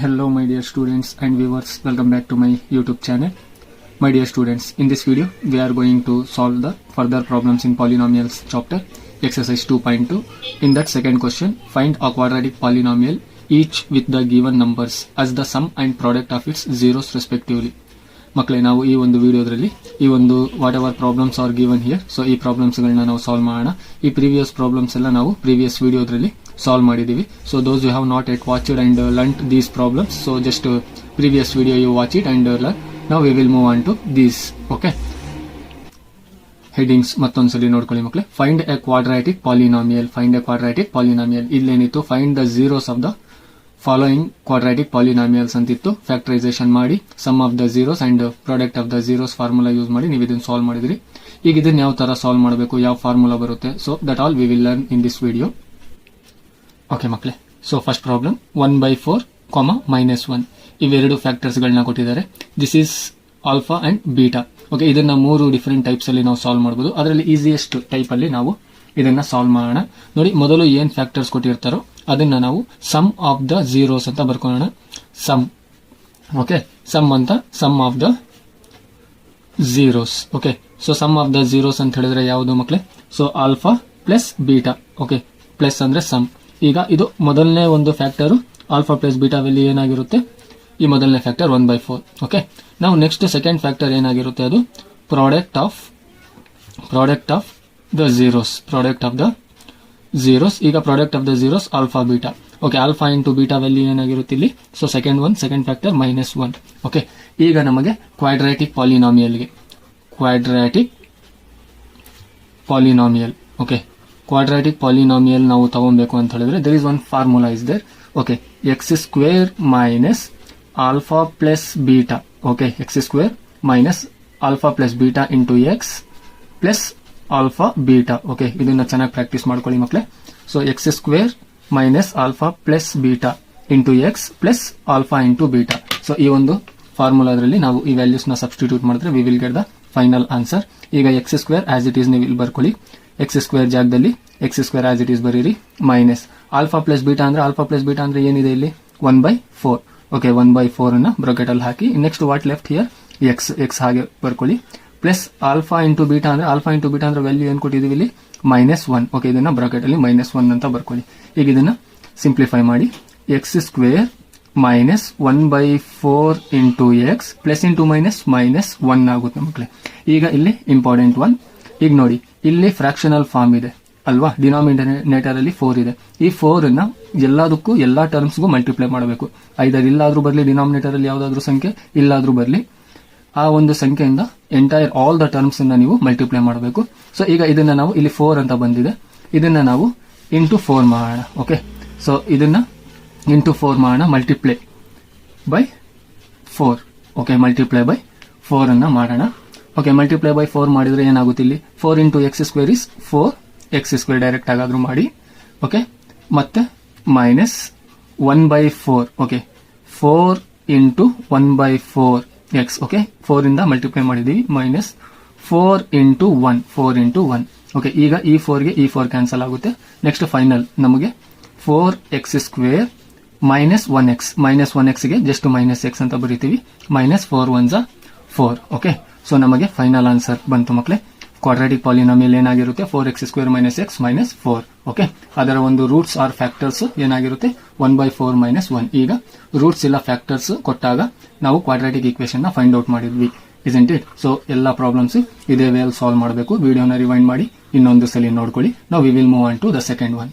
Hello my dear students and viewers, welcome back to my YouTube channel. My dear students, in this video we are going to solve the further problems in polynomials chapter exercise 2.2. In that second question, find a quadratic polynomial each with the given numbers as the sum and product of its zeros respectively. ಮಕ್ಕಳೇ, ನಾವು ಈ ಒಂದು ವಿಡಿಯೋದಲ್ಲಿ ಈ ಒಂದು what ever problems are given here, so ಈ problems ಗಳನ್ನ ನಾವು ಸಾಲ್ವ್ ಮಾಡೋಣ. ಈ ಪ್ರೀವಿಯಸ್ ಪ್ರಾಬ್ಲಮ್ಸ್ ಎಲ್ಲ ನಾವು ಪ್ರೀವಿಯಸ್ ವಿಡಿಯೋದಲ್ಲಿ ಸಾಲ್ವ್ ಮಾಡಿದೀವಿ. So those you have not yet watched and learned these problems, so just previous video you watch it and learn. Now we will move on to these. Okay, headings ಮತ್ತೊಂದ್ಸಲಿ ನೋಡ್ಕೊಳ್ಳಿ ಮಕ್ಕಳೇ. Find a quadratic polynomial. Find a quadratic polynomial ಇಲ್ಲೇನಿತ್ತು, find the zeros of the following quadratic polynomials ಅಂತಿತ್ತು. Factorisation ಮಾಡಿ sum of the zeros and product of the zeros formula use ಮಾಡಿ ನೀವು ಇದನ್ನು solve ಮಾಡಿದ್ರಿ. ಈಗ ಇದನ್ನ ಯಾವ ತರ ಸಾಲ್ವ್ ಮಾಡಬೇಕು, ಯಾವ ಫಾರ್ಮುಲಾ ಬರುತ್ತೆ, so that all we will learn in this video. Okay ಮಕ್ಕಳೇ, ಸೊ ಫಸ್ಟ್ ಪ್ರಾಬ್ಲಮ್ 1/4, -1 ಇವೆರಡು ಫ್ಯಾಕ್ಟರ್ಸ್ ಗಳನ್ನ ಕೊಟ್ಟಿದ್ದಾರೆ. This is alpha and beta. Okay, ಇದನ್ನ 3 ಡಿಫರೆಂಟ್ ಟೈಪ್ಸ್ ಅಲ್ಲಿ ನಾವು ಸಾಲ್ವ್ ಮಾಡಬಹುದು. ಅದರಲ್ಲಿ ಈಸಿಯೆಸ್ಟ್ ಟೈಪ್ ಅಲ್ಲಿ ನಾವು ಇದನ್ನ ಸಾಲ್ವ್ ಮಾಡೋಣ. ನೋಡಿ, ಮೊದಲು ಏನ್ ಫ್ಯಾಕ್ಟರ್ಸ್ ಕೊಟ್ಟಿರ್ತಾರೋ ಅದನ್ನ ನಾವು ಸಮ್ ಆಫ್ ದ ಝೀರೋಸ್ ಅಂತ ಬರ್ಕೊಳ್ಳೋಣ. ಸಮ್, ಓಕೆ, ಸಮ್ ಅಂತ sum of the zeros. Okay, so sum of the zeros ಅಂತ ಹೇಳಿದ್ರೆ ಯಾವುದು ಮಕ್ಕಳೇ? So alpha plus beta. Okay, plus ಅಂದ್ರೆ ಸಮ್. ಈಗ ಇದು ಮೊದಲನೇ ಒಂದು factor alpha plus beta value ಏನಾಗಿರುತ್ತೆ? ಈ ಮೊದಲನೇ ಫ್ಯಾಕ್ಟರ್ 1/4. ಓಕೆ, ನಾವು ನೆಕ್ಸ್ಟ್ ಸೆಕೆಂಡ್ ಫ್ಯಾಕ್ಟರ್ ಏನಾಗಿರುತ್ತೆ? ಅದು product of the zeros. Product of the zeros. ಈಗ product of the zeros alpha beta. Okay, alpha into beta value ಏನಾಗಿರುತ್ತೆ ಇಲ್ಲಿ? So second factor -1. ಓಕೆ, ಈಗ ನಮಗೆ ಕ್ವಾಡ್ರಾಟಿಕ್ ಪಾಲಿನಾಮಿಯಲ್ಗೆ ಓಕೆ, ಕ್ವಾಡ್ರಾಟಿಕ್ ಪಾಲಿನಾಮಿಯಲ್ ನಾವು ತಗೊಬೇಕು ಅಂತ ಹೇಳಿದ್ರೆ there is one formula is there. Okay, x² minus alpha plus beta. Okay, x² minus alpha plus beta into x plus alpha beta. Okay, ಇದನ್ನ ಚೆನ್ನಾಗಿ practice ಮಾಡ್ಕೊಳ್ಳಿ ಮಕ್ಕಳೇ. So x² minus alpha plus beta into x plus alpha into beta. So ಈ ಒಂದು ಫಾರ್ಮುಲಾದ್ರಲ್ಲಿ ನಾವು ಈ values ನ ಸಬ್ಸ್ಟಿಟ್ಯೂಟ್ ಮಾಡಿದ್ರೆ we will get the final answer. ಈಗ x² ಆಸ್ ಇಟ್ ಈಸ್ ನೀವು ಇಲ್ಲಿ ಬರ್ಕೊಳ್ಳಿ. x² ಜಾಗದಲ್ಲಿ x² ಆಸ್ ಇಟ್ ಈಸ್ ಬರೀರಿ, ಮೈನಸ್ ಆಲ್ಫಾ ಪ್ಲಸ್ ಬೀಟಾ ಅಂದ್ರೆ ಏನಿದೆ ಇಲ್ಲಿ? 1/4. ಓಕೆ, 1/4 ಅನ್ನ ಬ್ರಾಕೆಟ್ ಅಲ್ಲಿ ಹಾಕಿ. Next what left here? x ಹಾಗೆ ಬರ್ಕೊಳ್ಳಿ. ಪ್ಲಸ್ ಆಲ್ಫಾ ಇಂಟು ಬೀಟಾ ಅಂದ್ರೆ ವ್ಯಾಲ್ಯೂ ಏನ್ ಕೊಟ್ಟಿದೀವಿ ಇಲ್ಲಿ? -1. ಓಕೆ, ಇದನ್ನ ಬ್ರಾಕೆಟ್ ಅಲ್ಲಿ -1 ಅಂತ ಬರ್ಕೊಳ್ಳಿ. ಈಗ ಇದನ್ನ ಸಿಂಪ್ಲಿಫೈ ಮಾಡಿ. x² minus 1/4 into x plus into -1 ಆಗುತ್ತೆ ಮಕ್ಕಳೇ. ಈಗ ಇಲ್ಲಿ ಇಂಪಾರ್ಟೆಂಟ್ ಒನ್, ಈಗ ನೋಡಿ ಇಲ್ಲಿ ಫ್ರಾಕ್ಷನಲ್ ಫಾರ್ಮ್ ಇದೆ ಅಲ್ವಾ? ಡಿನಾಮಿನೇಟರ್ ಅಲ್ಲಿ 4 ಇದೆ. ಈ 4 ಅನ್ನ ಎಲ್ಲದಕ್ಕೂ ಎಲ್ಲಾ ಟರ್ಮ್ಸ್ಗೂ ಮಲ್ಟಿಪ್ಲೈ ಮಾಡಬೇಕು. ಐದರ್ ಇಲ್ಲಾದ್ರೂ ಬರ್ಲಿ, ಡಿನಾಮಿನೇಟರ್ ಅಲ್ಲಿ ಯಾವ್ದಾದ್ರು ಸಂಖ್ಯೆ ಇಲ್ಲಾದ್ರೂ ಬರ್ಲಿ, ಆ ಒಂದು ಸಂಖ್ಯೆಯಿಂದ ಎಂಟೈರ್ ಆಲ್ ದ ಟರ್ಮ್ಸ್ ಅನ್ನ ನೀವು ಮಲ್ಟಿಪ್ಲೈ ಮಾಡಬೇಕು. ಸೊ ಈಗ ಇದನ್ನ ನಾವು ಇಲ್ಲಿ 4 ಅಂತ ಬಂದಿದೆ, ಇದನ್ನ ನಾವು ಇಂಟು 4 ಮಾಡೋಣ. ಓಕೆ, ಸೊ ಇದನ್ನ ಇಂಟು 4 ಮಾಡೋಣ, multiply by 4. Okay, multiply by 4 ಅನ್ನ ಮಾಡೋಣ. ಓಕೆ, ಮಲ್ಟಿಪ್ಲೈ ಬೈ 4 ಮಾಡಿದ್ರೆ ಏನಾಗುತ್ತೆ ಇಲ್ಲಿ? 4 into x² is 4x² direct ಆಗಾದ್ರೂ ಮಾಡಿ. ಓಕೆ, ಮತ್ತೆ minus 1/4. Okay, 4 into 1/4 X. Okay, 4 ಇಂದ ಮಲ್ಟಿಪ್ಲೈ ಮಾಡಿದೀವಿ, ಮೈನಸ್ 4 ಇಂಟು 1. ಓಕೆ, ಈಗ ಈ 4ಗೆ ಈ 4 ಕ್ಯಾನ್ಸಲ್ ಆಗುತ್ತೆ. ನೆಕ್ಸ್ಟ್ ಫೈನಲ್ ನಮಗೆ 4x² ಮೈನಸ್ 1x ಗೆ ಜಸ್ಟ್ -x ಅಂತ ಬರೀತೀವಿ. -4 1s 4. ಓಕೆ, ಸೊ ನಮಗೆ ಫೈನಲ್ ಆನ್ಸರ್ ಬಂತು ಮಕ್ಕಳೇ. ಕ್ವಾಡ್ರಾಟಿಕ್ ಪಾಲಿನಾಮಿಯಲ್ ಏನಾಗಿರುತ್ತೆ? 4x² - x - 4. ಓಕೆ, ಅದರ ಒಂದು ರೂಟ್ಸ್ ಆರ್ ಫ್ಯಾಕ್ಟರ್ಸ್ ಏನಾಗಿರುತ್ತೆ? 1/4 - 1. ಈಗ ರೂಟ್ಸ್ ಇಲ್ಲ ಫ್ಯಾಕ್ಟರ್ಸ್ ಕೊಟ್ಟಾಗ ನಾವು ಕ್ವಾಡ್ರಾಟಿಕ್ ಈಕ್ವೇಶನ್ ನ ಫೈಂಡ್ ಔಟ್ ಮಾಡಿದ್ವಿ, ಇಸ್ಂಟ್ ಇಟ್? ಸೊ ಎಲ್ಲಾ ಪ್ರಾಬ್ಲಮ್ಸ್ ಇದೇ ವೇ ಅಲ್ಲಿ ಸಾಲ್ವ್ ಮಾಡಬೇಕು. ವಿಡಿಯೋನ ರಿವೈಂಡ್ ಮಾಡಿ ಇನ್ನೊಂದು ಸಲ ನೋಡ್ಕೊಳ್ಳಿ. ನಾವು we will move on to the second one.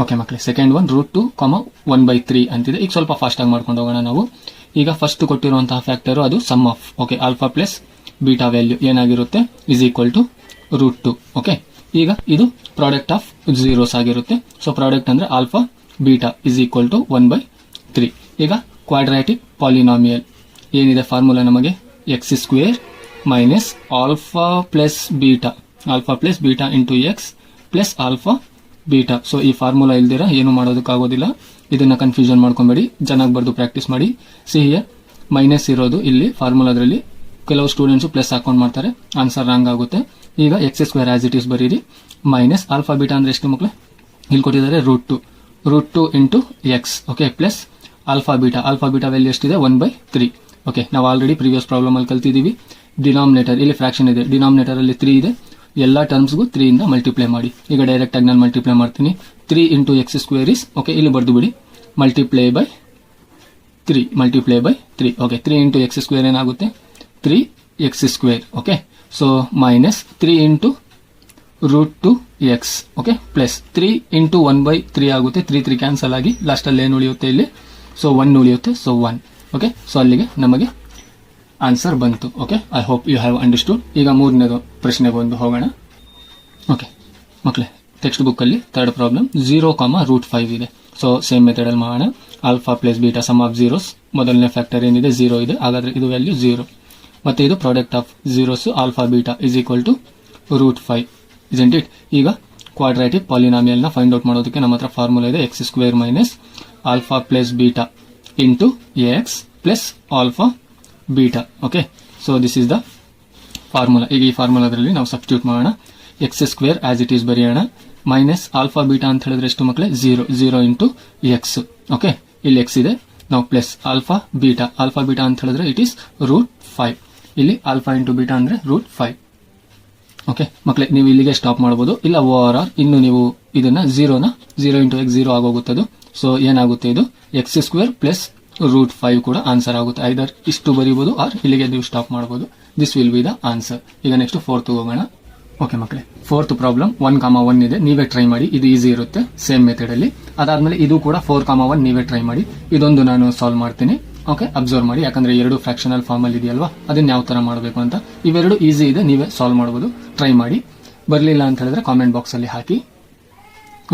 Okay ಮಕ್ಕಳೇ, ಸೆಕೆಂಡ್ ಒನ್ √2, 1/3 ಅಂತಿದೆ. ಈಗ ಸ್ವಲ್ಪ ಫಾಸ್ಟ್ ಆಗಿ ಮಾಡ್ಕೊಂಡು ಹೋಗೋಣ ನಾವು. ಈಗ ಫಸ್ಟ್ ಕೊಟ್ಟಿರುವಂತಹ ಫ್ಯಾಕ್ಟರ್ ಅದು sum of, okay, alpha plus beta value ಏನಾಗಿರುತ್ತೆ? Is equal to √2. ಓಕೆ, ಈಗ ಇದು ಪ್ರಾಡಕ್ಟ್ ಆಫ್ ಝೀರೋಸ್ ಆಗಿರುತ್ತೆ. ಸೊ ಪ್ರಾಡಕ್ಟ್ ಅಂದ್ರೆ alpha beta is equal to 1/3. ಈಗ ಕ್ವಾಡ್ರಾಟಿಕ್ ಪಾಲಿನಾಮಿಯಲ್ ಏನಿದೆ ಫಾರ್ಮುಲಾ ನಮಗೆ? x² minus alpha plus beta into x plus alpha beta. So ಈ formula ಇಲ್ದಿರ ಏನು ಮಾಡೋದಕ್ಕಾಗೋದಿಲ್ಲ. ಇದನ್ನ ಕನ್ಫ್ಯೂಷನ್ ಮಾಡ್ಕೊಂಬೇಡಿ, ಚೆನ್ನಾಗಿ ಬರ್ದು ಪ್ರಾಕ್ಟೀಸ್ ಮಾಡಿ. ಹಿಯರ್ ಮೈನಸ್ ಇರೋದು ಇಲ್ಲಿ ಫಾರ್ಮುಲಾದ್ರಲ್ಲಿ ಕೆಲವು ಸ್ಟೂಡೆಂಟ್ಸ್ ಪ್ಲಸ್ ಹಾಕೊಂಡ್ ಮಾಡ್ತಾರೆ, ಆನ್ಸರ್ ರಾಂಗ್ ಆಗುತ್ತೆ. ಈಗ x² ಆಸ್ ಇಟ್ ಈಸ್ ಬರೀರಿ, ಮೈನಸ್ ಆಲ್ಫಾ ಬೀಟಾ ಅಂದ್ರೆ ಎಷ್ಟು ಮಕ್ಕಳು? ಇಲ್ಲಿ ಕೊಟ್ಟಿದ್ದಾರೆ √2 into x. Okay, plus alpha beta value ಎಷ್ಟಿದೆ 1/3. ಓಕೆ, ನಾವು ಆಲ್ರೆಡಿ ಪ್ರೀವಿಯಸ್ ಪ್ರಾಬ್ಲಮ್ ಅಲ್ಲಿ ಕಲ್ತಿದ್ದೀವಿ. ಡಿನಾಮಿನೇಟರ್ ಇಲ್ಲಿ ಫ್ರಾಕ್ಷನ್ ಇದೆ, ಡಿನಾಮಿನೇಟರ್ ಅಲ್ಲಿ 3 ಇದೆ, ಎಲ್ಲ ಟರ್ಮ್ಸ್ಗೂ 3 ಇಂದ ಮಲ್ಟಿಪ್ಲೈ ಮಾಡಿ. ಈಗ ಡೈರೆಕ್ಟ್ ಆಗಿ ನಾನು ಮಲ್ಟಿಪ್ಲೈ ಮಾಡ್ತೀನಿ. 3 into X square is, okay ಇಲ್ಲಿ ಬರ್ದು ಬಿಡಿ, multiply by 3. Okay, 3 into X square ಏನಾಗುತ್ತೆ 3x². Okay, so minus 3 into √2x. Okay, plus 3 into 1/3 ಆಗುತ್ತೆ. 3 ಕ್ಯಾನ್ಸಲ್ ಆಗಿ ಲಾಸ್ಟ್ ಅಲ್ಲಿ ಏನು ಉಳಿಯುತ್ತೆ ಇಲ್ಲಿ, ಸೊ 1 ಉಳಿಯುತ್ತೆ. ಸೊ 1. ಓಕೆ, ಸೊ ಅಲ್ಲಿಗೆ ನಮಗೆ ಆನ್ಸರ್ ಬಂತು. Okay, I hope you have understood. ಈಗ ಮೂರನೇದು ಪ್ರಶ್ನೆಗೆ ಒಂದು ಹೋಗೋಣ. ಓಕೆ ಮಕ್ಕಳೇ, ಟೆಕ್ಸ್ಟ್ ಬುಕ್ ಅಲ್ಲಿ ಥರ್ಡ್ ಪ್ರಾಬ್ಲಮ್ 0,5 ಇದೆ. ಸೊ ಸೇಮ್ ಮೆಥಡ್ ಅಲ್ಲಿ ಮಾಡೋಣ. Alpha plus beta sum of zeros, ಮೊದಲನೇ ಫ್ಯಾಕ್ಟರ್ ಏನಿದೆ 0 ಇದೆ, ಹಾಗಾದ್ರೆ ಇದು ವ್ಯಾಲ್ಯೂ 0. ಮತ್ತೆ ಇದು product of zeros alpha beta is equal to √5, isn't it? ಈಗ ಕ್ವಾಡ್ರಾಟಿಕ್ ಪಾಲಿನಾಮಿಯಲ್ ನ ಫೈಂಡ್ ಔಟ್ ಮಾಡೋದಕ್ಕೆ ನಮ್ಮ ಹತ್ರ ಫಾರ್ಮುಲಾ ಇದೆ, x² minus alpha plus beta into x plus alpha beta. Okay, so this is the formula. ಈಗ ಈ ಫಾರ್ಮುಲಾದಲ್ಲಿ ನಾವು substitute ಮಾಡೋಣ. x² ಆಸ್ ಇಟ್ ಈಸ್ ಬರೆಯೋಣ, ಮೈನಸ್ ಆಲ್ಫಾ ಬೀಟಾ ಅಂತ ಹೇಳಿದ್ರೆ ಎಷ್ಟು ಮಕ್ಕಳೇ 0 ಇಂಟು ಎಕ್ಸ್. ಓಕೆ, ಇಲ್ಲಿ ಎಕ್ಸ್ ಇದೆ, ನಾವು ಪ್ಲಸ್ ಆಲ್ಫಾ ಬೀಟಾ ಅಂತ ಹೇಳಿದ್ರೆ ಇಟ್ ಈಸ್ √5. ಇಲ್ಲಿ ಆಲ್ಫಾ ಇಂಟು ಬೀಟಾ ಅಂದ್ರೆ √5. ಓಕೆ ಮಕ್ಕಳೇ, ನೀವು ಇಲ್ಲಿಗೆ ಸ್ಟಾಪ್ ಮಾಡಬಹುದು, ಇಲ್ಲ ಓವರ್ ಆರ್ ಇನ್ನು ನೀವು ಇದನ್ನ 0 ಇಂಟು ಎಕ್ಸ್ 0 ಆಗೋಗುತ್ತದೆ. ಸೊ ಏನಾಗುತ್ತೆ, ಇದು x² ಪ್ಲಸ್ √5 ಕೂಡ ಆನ್ಸರ್ ಆಗುತ್ತೆ. ಐದರ್ ಇಷ್ಟು ಬರೀಬಹುದು ಆರ್ ಇಲ್ಲಿಗೆ ನೀವು ಸ್ಟಾಪ್ ಮಾಡಬಹುದು. This will be the answer. ಈಗ ನೆಕ್ಸ್ಟ್ ಫೋರ್ತ್ ಹೋಗೋಣ. ಓಕೆ ಮಕ್ಕಳೇ, ಫೋರ್ತ್ ಪ್ರಾಬ್ಲಮ್ 1,1 ಇದೆ, ನೀವೇ ಟ್ರೈ ಮಾಡಿ, ಇದು ಈಸಿ ಇರುತ್ತೆ ಸೇಮ್ ಮೆಥಡ್ ಅಲ್ಲಿ. ಅದಾದ್ಮೇಲೆ ಇದು ಕೂಡ 4,1 ನೀವೇ ಟ್ರೈ ಮಾಡಿ. ಇದೊಂದು ನಾನು ಸಾಲ್ವ್ ಮಾಡ್ತೀನಿ. ಓಕೆ, ಅಬ್ಸರ್ವ್ ಮಾಡಿ, ಯಾಕಂದ್ರೆ ಎರಡು ಫ್ರಾಕ್ಷನಲ್ ಫಾರ್ಮ್ ಅಲ್ಲಿ ಇದೆಯಲ್ವಾ, ಅದನ್ನ ಯಾವ ತರ ಮಾಡಬೇಕು ಅಂತ. ಇವೆರಡು ಈಸಿ ಇದೆ, ನೀವೇ ಸಾಲ್ವ್ ಮಾಡಬಹುದು, ಟ್ರೈ ಮಾಡಿ. ಬರಲಿಲ್ಲ ಅಂತ ಹೇಳಿದ್ರೆ ಕಾಮೆಂಟ್ ಬಾಕ್ಸ್ ಅಲ್ಲಿ ಹಾಕಿ.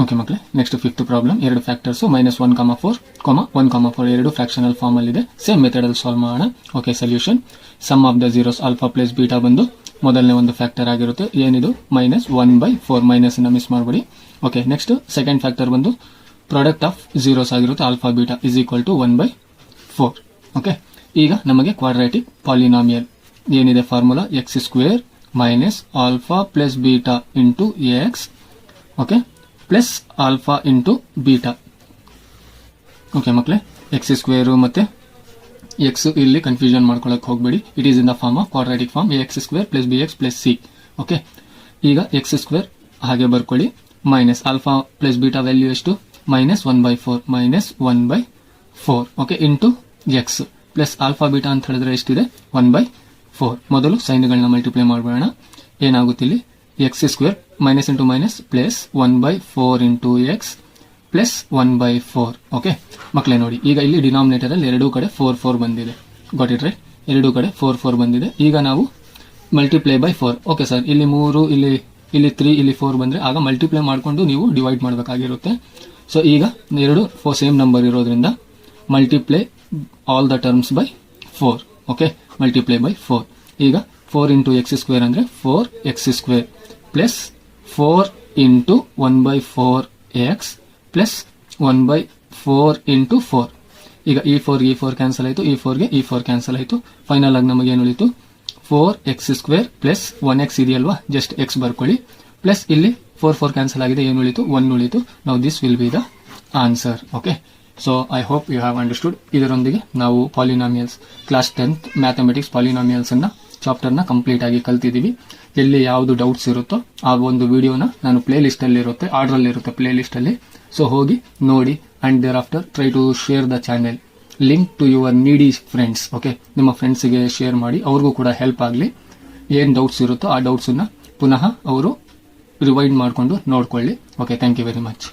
ಓಕೆ ಮಕ್ಕಳೇ, ನೆಕ್ಸ್ಟ್ ಫಿಫ್ತ್ ಪ್ರಾಬ್ಲಮ್, ಎರಡು ಫ್ಯಾಕ್ಟರ್ಸ್ -1,4, 1,4 ಎರಡು ಫ್ರಾಕ್ಷನಲ್ ಫಾರ್ಮ್ ಅಲ್ಲಿ ಇದೆ. ಸೇಮ್ ಮೆಥಡ್ ಅಲ್ಲಿ ಸಾಲ್ವ್ ಮಾಡೋಣ. Okay, solution sum of the zeros alpha plus beta ಬಂದು ಮೊದಲನೇ ಒಂದು ಫ್ಯಾಕ್ಟರ್ ಆಗಿರುತ್ತೆ, ಏನಿದು -1/4, ಮೈನಸ್ ನ ಮಿಸ್ ಮಾಡಬೇಡಿ. ಓಕೆ, ನೆಕ್ಸ್ಟ್ ಸೆಕೆಂಡ್ ಫ್ಯಾಕ್ಟರ್ ಬಂದು ಪ್ರಾಡಕ್ಟ್ ಆಫ್ ಜೀರೋಸ್ ಆಗಿರುತ್ತೆ, alpha beta is equal to 1/4. Okay, ಈಗ ನಮಗೆ ಕ್ವಾಡ್ರಾಟಿಕ್ ಪಾಲಿನಾಮಿಯಲ್ ಏನಿದೆ formula, x² minus alpha plus beta into x, okay plus alpha into beta. Okay ಮಕ್ಕಳೇ, x² ಮತ್ತೆ x ಇಲ್ಲಿ confusion ಮಾಡ್ಕೊಳಕ್ ಹೋಗಬೇಡಿ. It is in the form of quadratic form ax² plus bx plus c. Okay, ಈಗ x² ಹಾಗೆ ಬರ್ಕೊಳ್ಳಿ, minus alpha plus beta value ಎಷ್ಟು -1/4. Okay, into x plus alpha beta ಅಂತ ಹೇಳಿದ್ರೆ ಎಷ್ಟಿದೆ 1/4. ಮೊದಲು ಸೈನ್ಗಳನ್ನ ಮಲ್ಟಿಪ್ಲೈ ಮಾಡೋಣ. ಏನಾಗುತ್ತೆ ಇಲ್ಲಿ x² minus into minus plus 1/4 into x plus 1/4. Okay ಮಕ್ಕಳೇ, ನೋಡಿ ಈಗ ಇಲ್ಲಿ ಡಿನಾಮಿನೇಟರ್ ಅಲ್ಲಿ ಎರಡೂ ಕಡೆ 4 ಬಂದಿದೆ. Got it right? ಎರಡೂ ಕಡೆ 4 ಬಂದಿದೆ. ಈಗ ನಾವು ಮಲ್ಟಿಪ್ಲೈ ಬೈ 4. ಓಕೆ ಸರ್, ಇಲ್ಲಿ 3, ಇಲ್ಲಿ 3, ಇಲ್ಲಿ 4 ಬಂದ್ರೆ ಆಗ ಮಲ್ಟಿಪ್ಲೈ ಮಾಡಿಕೊಂಡು ನೀವು ಡಿವೈಡ್ ಮಾಡಬೇಕಾಗಿರುತ್ತೆ. ಸೊ ಈಗ ಎರಡು ಸೇಮ್ ನಂಬರ್ ಇರೋದ್ರಿಂದ multiply all the terms by 4. Okay, multiply by 4. ಈಗ 4 ಇಂಟು x² ಅಂದ್ರೆ 4x² plus 4 into 1/4x plus 1/4 into 4. ಈಗ ಈ 4 ಕ್ಯಾನ್ಸಲ್ ಆಯಿತು, ಈ 4 ಕ್ಯಾನ್ಸಲ್ ಆಯಿತು. ಫೈನಲ್ ಆಗಿ ನಮಗೆ ಏನು ಉಳಿತು 4x² ಪ್ಲಸ್ 1x ಇದೆಯಲ್ವಾ, ಜಸ್ಟ್ x ಬರ್ಕೊಳ್ಳಿ, ಪ್ಲಸ್ ಇಲ್ಲಿ 4 ಕ್ಯಾನ್ಸಲ್ ಆಗಿದೆ, ಏನು ಉಳಿತು 1 ಉಳಿತು. ನಾವು this will be the answer. Okay, so I hope you have understood. ಇದರೊಂದಿಗೆ ನಾವು polynomials class 10th mathematics polynomials ಅನ್ನ ಚಾಪ್ಟರ್ ನ ಕಂಪ್ಲೀಟ್ ಆಗಿ ಕಲ್ತಿದ್ದೀವಿ. ಎಲ್ಲಿ ಯಾವುದು ಡೌಟ್ಸ್ ಇರುತ್ತೋ ಆ ಒಂದು ವಿಡಿಯೋನ ನಾನು ಪ್ಲೇ ಲಿಸ್ಟ್ ಅಲ್ಲಿ ಇರುತ್ತೆ, ಆರ್ಡರ್ ಅಲ್ಲಿ ಇರುತ್ತೆ ಪ್ಲೇ ಲಿಸ್ಟ್ ಅಲ್ಲಿ. ಸೊ ಹೋಗಿ ನೋಡಿ, and thereafter try to share the channel link to your ನೀಡಿ ಫ್ರೆಂಡ್ಸ್. ಓಕೆ, ನಿಮ್ಮ ಫ್ರೆಂಡ್ಸ್ಗೆ ಶೇರ್ ಮಾಡಿ, ಅವ್ರಿಗೂ ಕೂಡ ಹೆಲ್ಪ್ ಆಗಲಿ. ಏನ್ ಡೌಟ್ಸ್ ಇರುತ್ತೋ ಆ ಡೌಟ್ಸ್ ಅನ್ನ ಪುನಃ ಅವರು ರಿವೈಂಡ್ ಮಾಡಿಕೊಂಡು ನೋಡ್ಕೊಳ್ಳಿ. Okay, thank you very much.